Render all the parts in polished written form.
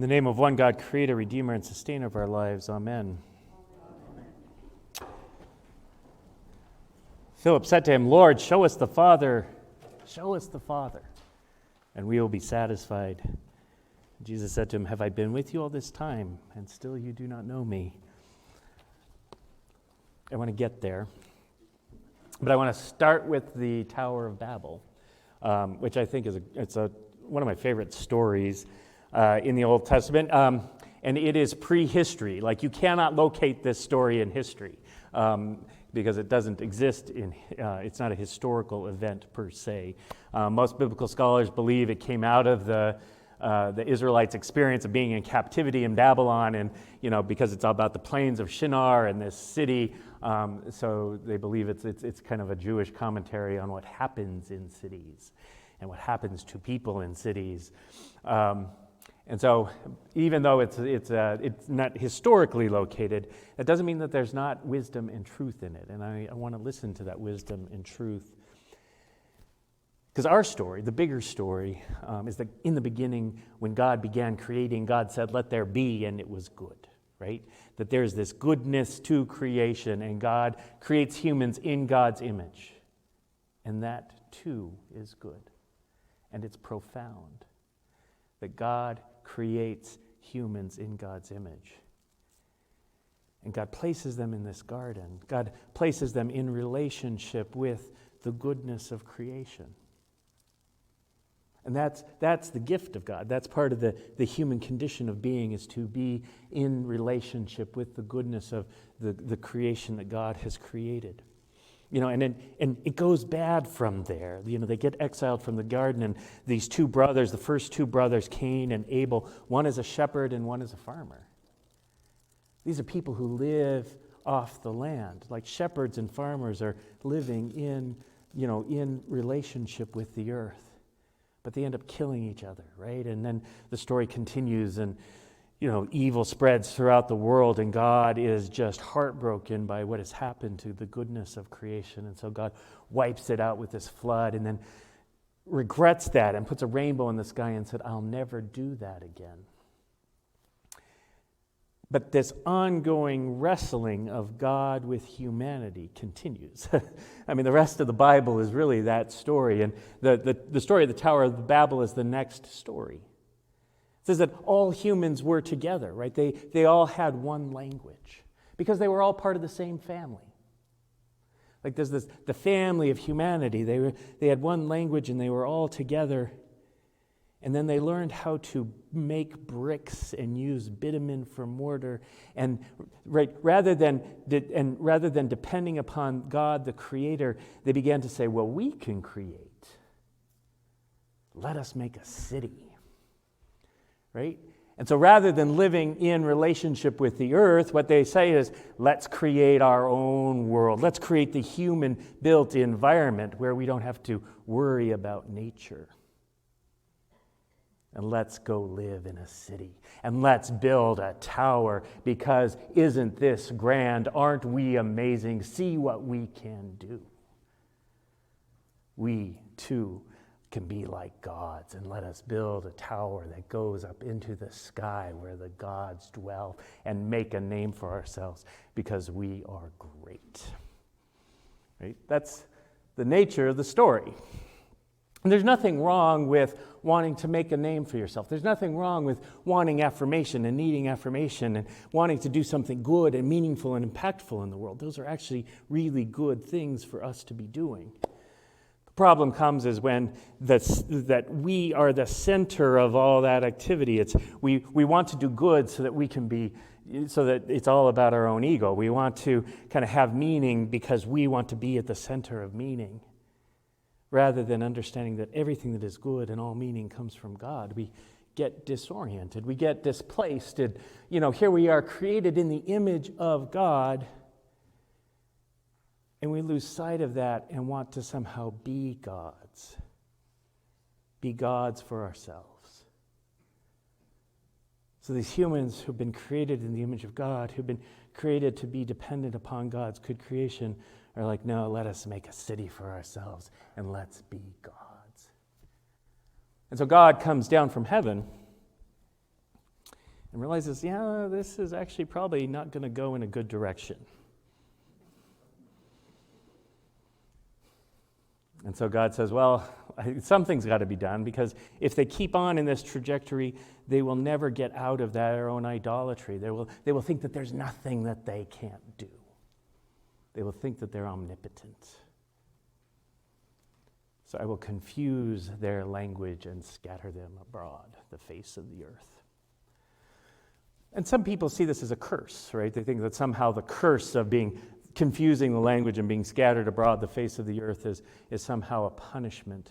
In the name of one God, creator, redeemer, and sustainer of our lives, amen. Philip said to him, Lord, show us the Father, and we will be satisfied. Jesus said to him, have I been with you all this time, and still you do not know me? I want to get there, but I want to start with the Tower of Babel, which I think is one of my favorite stories in the Old Testament, and it is prehistory. Like, you cannot locate this story in history because it doesn't exist it's not a historical event per se. Most biblical scholars believe it came out of the Israelites' experience of being in captivity in Babylon, and because it's all about the plains of Shinar and this city, so they believe it's kind of a Jewish commentary on what happens in cities and what happens to people in cities. And so, even though it's not historically located, that doesn't mean that there's not wisdom and truth in it. And I want to listen to that wisdom and truth. Because our story, the bigger story, is that in the beginning, when God began creating, God said, let there be, and it was good, right? That there's this goodness to creation, and God creates humans in God's image. And that, too, is good. And it's profound. That God creates humans in God's image. And God places them in this garden. God places them in relationship with the goodness of creation. And that's the gift of God. That's part of the human condition of being, is to be in relationship with the goodness of the creation that God has created. And it goes bad from there. They get exiled from the garden, and these two brothers, the first two brothers, Cain and Abel, one is a shepherd and one is a farmer. These are people who live off the land. Like shepherds and farmers are living in relationship with the earth. But they end up killing each other, right? And then the story continues, and evil spreads throughout the world, and God is just heartbroken by what has happened to the goodness of creation. And so God wipes it out with this flood, and then regrets that and puts a rainbow in the sky and said, I'll never do that again. But this ongoing wrestling of God with humanity continues. I mean, the rest of the Bible is really that story. And the story of the Tower of Babel is the next story. It says that all humans were together, right? They all had one language because they were all part of the same family. Like there's the family of humanity. They had one language and they were all together. And then they learned how to make bricks and use bitumen for mortar. And rather than depending upon God, the Creator, they began to say, well, we can create. Let us make a city. Right? And so rather than living in relationship with the earth, what they say is, let's create our own world. Let's create the human-built environment where we don't have to worry about nature. And let's go live in a city. And let's build a tower, because isn't this grand? Aren't we amazing? See what we can do. We, too, can be like gods, and let us build a tower that goes up into the sky where the gods dwell, and make a name for ourselves, because we are great. Right? That's the nature of the story. And there's nothing wrong with wanting to make a name for yourself. There's nothing wrong with wanting affirmation and needing affirmation and wanting to do something good and meaningful and impactful in the world. Those are actually really good things for us to be doing. The problem comes is when that we are the center of all that activity. We want to do good so that it's all about our own ego. We want to kind of have meaning because we want to be at the center of meaning, rather than understanding that everything that is good and all meaning comes from God. We get disoriented. We get displaced. And, here we are created in the image of God, and we lose sight of that and want to somehow be gods for ourselves. So these humans who've been created in the image of God, who've been created to be dependent upon God's good creation, are like, no, let us make a city for ourselves and let's be gods. And so God comes down from heaven and realizes, yeah, this is actually probably not going to go in a good direction. And so God says, well, something's got to be done, because if they keep on in this trajectory, they will never get out of their own idolatry. They will think that there's nothing that they can't do. They will think that they're omnipotent. So I will confuse their language and scatter them abroad the face of the earth. And some people see this as a curse, right? They think that somehow the curse of confusing the language and being scattered abroad the face of the earth is somehow a punishment.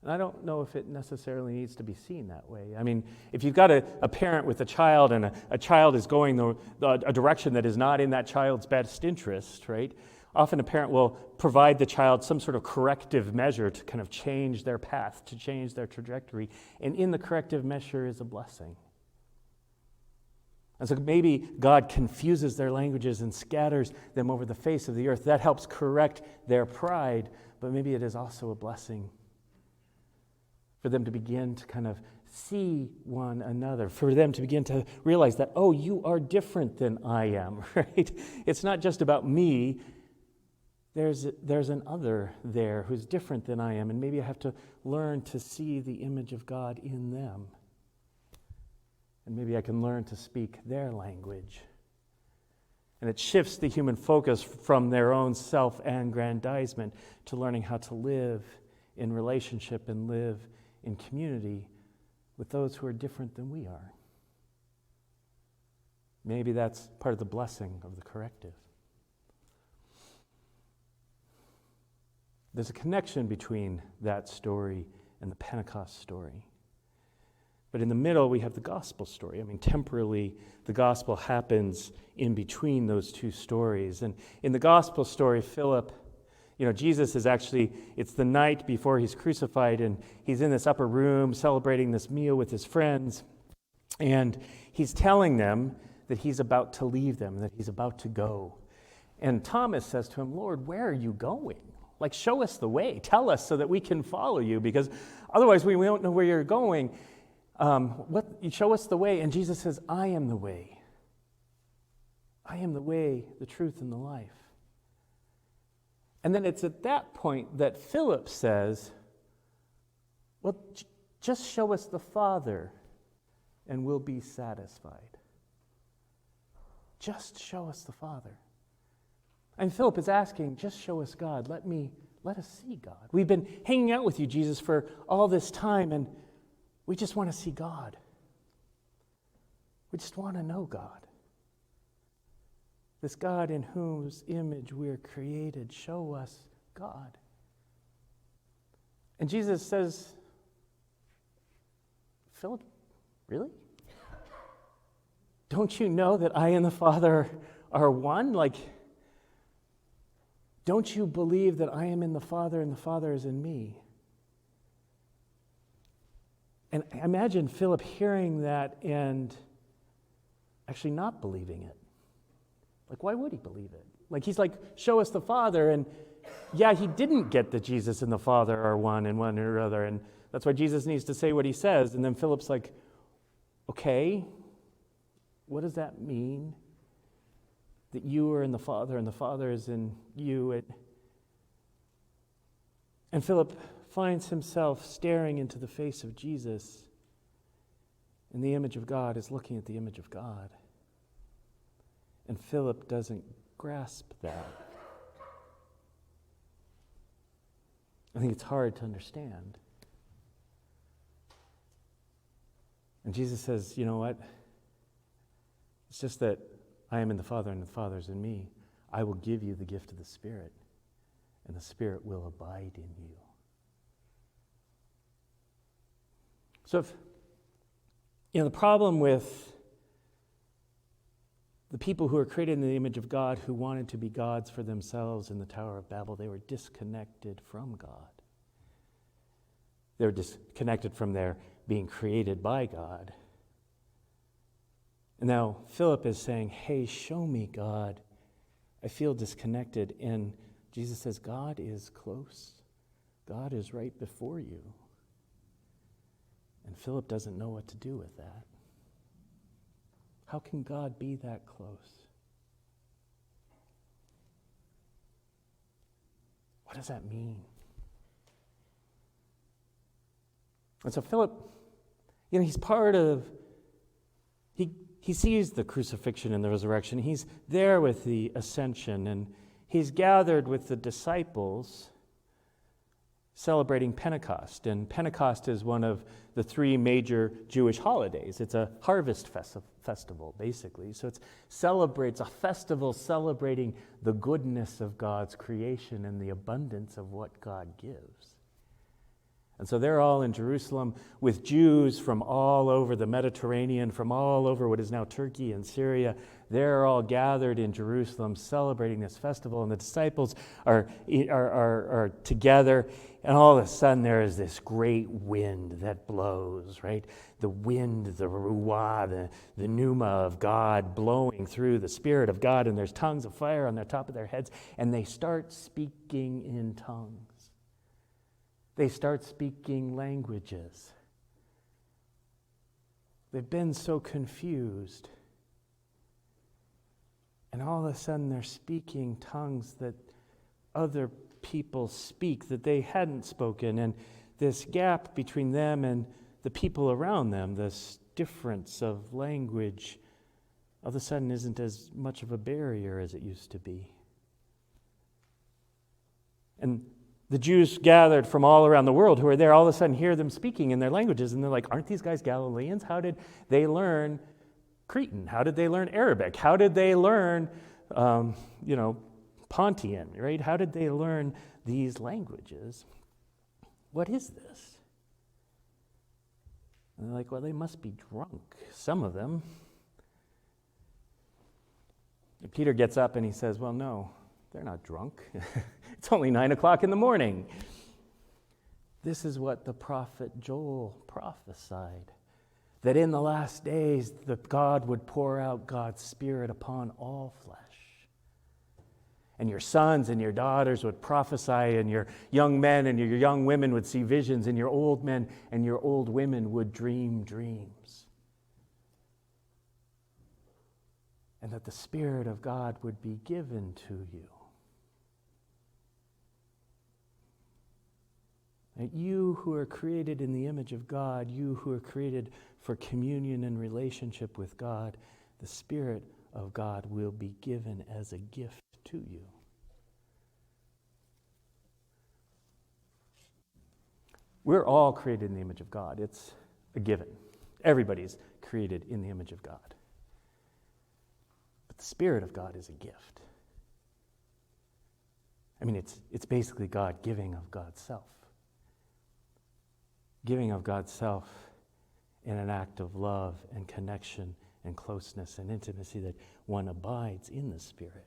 And I don't know if it necessarily needs to be seen that way. I mean, if you've got a parent with a child, and a child is going a direction that is not in that child's best interest, right? Often a parent will provide the child some sort of corrective measure to kind of change their path, to change their trajectory. And in the corrective measure is a blessing. And so maybe God confuses their languages and scatters them over the face of the earth. That helps correct their pride, but maybe it is also a blessing for them to begin to kind of see one another, for them to begin to realize that, oh, you are different than I am, right? It's not just about me. There's an other there who's different than I am, and maybe I have to learn to see the image of God in them. And maybe I can learn to speak their language. And it shifts the human focus from their own self-aggrandizement to learning how to live in relationship and live in community with those who are different than we are. Maybe that's part of the blessing of the corrective. There's a connection between that story and the Pentecost story. But in the middle, we have the gospel story. I mean, temporally, the gospel happens in between those two stories. And in the gospel story, Philip, Jesus is actually, it's the night before he's crucified, and he's in this upper room celebrating this meal with his friends. And he's telling them that he's about to leave them, that he's about to go. And Thomas says to him, Lord, where are you going? Like, show us the way. Tell us so that we can follow you, because otherwise we don't know where you're going. You show us the way. And Jesus says, I am the way. I am the way, the truth, and the life. And then it's at that point that Philip says, well, just show us the Father and we'll be satisfied. Just show us the Father. And Philip is asking, just show us God. Let us see God. We've been hanging out with you, Jesus, for all this time, and we just want to see God. We just want to know God. This God in whose image we're created. Show us God. And Jesus says, Philip, really? Don't you know that I and the Father are one? Don't you believe that I am in the Father and the Father is in me? And imagine Philip hearing that and actually not believing it. Why would he believe it? He's like, show us the Father. And yeah, he didn't get that Jesus and the Father are one and one or other. And that's why Jesus needs to say what he says. And then Philip's like, okay, what does that mean? That you are in the Father and the Father is in you. And Philip finds himself staring into the face of Jesus, and the image of God is looking at the image of God. And Philip doesn't grasp that. I think it's hard to understand. And Jesus says, you know what? It's just that I am in the Father and the Father is in me. I will give you the gift of the Spirit, and the Spirit will abide in you. So if, the problem with the people who are created in the image of God who wanted to be gods for themselves in the Tower of Babel, they were disconnected from God. They were disconnected from their being created by God. And now Philip is saying, hey, show me God. I feel disconnected. And Jesus says, God is close. God is right before you. And Philip doesn't know what to do with that. How can God be that close? What does that mean? And so Philip, he's part of, he sees the crucifixion and the resurrection. He's there with the ascension, and he's gathered with the disciples celebrating Pentecost. And Pentecost is one of the three major Jewish holidays. It's a harvest festival, basically. So it celebrates a festival celebrating the goodness of God's creation and the abundance of what God gives. And so they're all in Jerusalem with Jews from all over the Mediterranean, from all over what is now Turkey and Syria. They're all gathered in Jerusalem celebrating this festival, and the disciples are together, and all of a sudden there is this great wind that blows, right? The wind, the ruah, the pneuma of God blowing through, the Spirit of God, and there's tongues of fire on the top of their heads, and they start speaking in tongues. They start speaking languages. They've been so confused. And all of a sudden they're speaking tongues that other people speak that they hadn't spoken. And this gap between them and the people around them, this difference of language, all of a sudden isn't as much of a barrier as it used to be. And the Jews gathered from all around the world who are there all of a sudden hear them speaking in their languages, and they're like, aren't these guys Galileans? How did they learn Cretan? How did they learn Arabic? How did they learn, Pontian, right? How did they learn these languages? What is this? And they're like, well, they must be drunk, some of them. And Peter gets up and he says, well, no, they're not drunk. It's only 9 o'clock in the morning. This is what the prophet Joel prophesied, that in the last days that God would pour out God's Spirit upon all flesh. And your sons and your daughters would prophesy, and your young men and your young women would see visions, and your old men and your old women would dream dreams. And that the Spirit of God would be given to you. That you who are created in the image of God, you who are created for communion and relationship with God, the Spirit of God will be given as a gift to you. We're all created in the image of God. It's a given. Everybody's created in the image of God. But the Spirit of God is a gift. I mean, it's basically God giving of God's self. Giving of God's self in an act of love and connection and closeness and intimacy that one abides in the Spirit.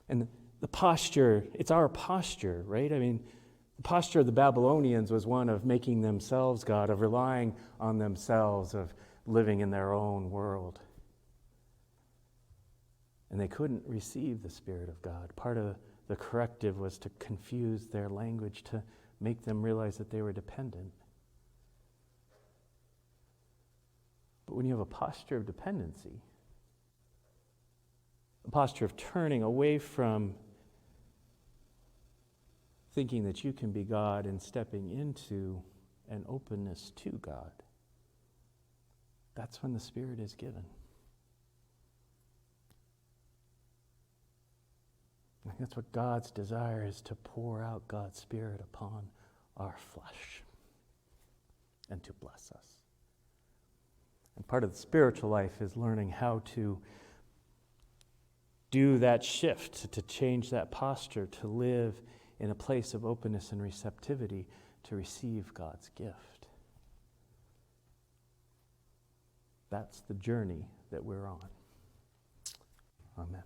And the posture, it's our posture, right? I mean, the posture of the Babylonians was one of making themselves God, of relying on themselves, of living in their own world. And they couldn't receive the Spirit of God. Part of the corrective was to confuse their language, to make them realize that they were dependent. But when you have a posture of dependency, a posture of turning away from thinking that you can be God and stepping into an openness to God, that's when the Spirit is given. I think that's what God's desire is, to pour out God's Spirit upon our flesh and to bless us. And part of the spiritual life is learning how to do that shift, to change that posture, to live in a place of openness and receptivity to receive God's gift. That's the journey that we're on. Amen.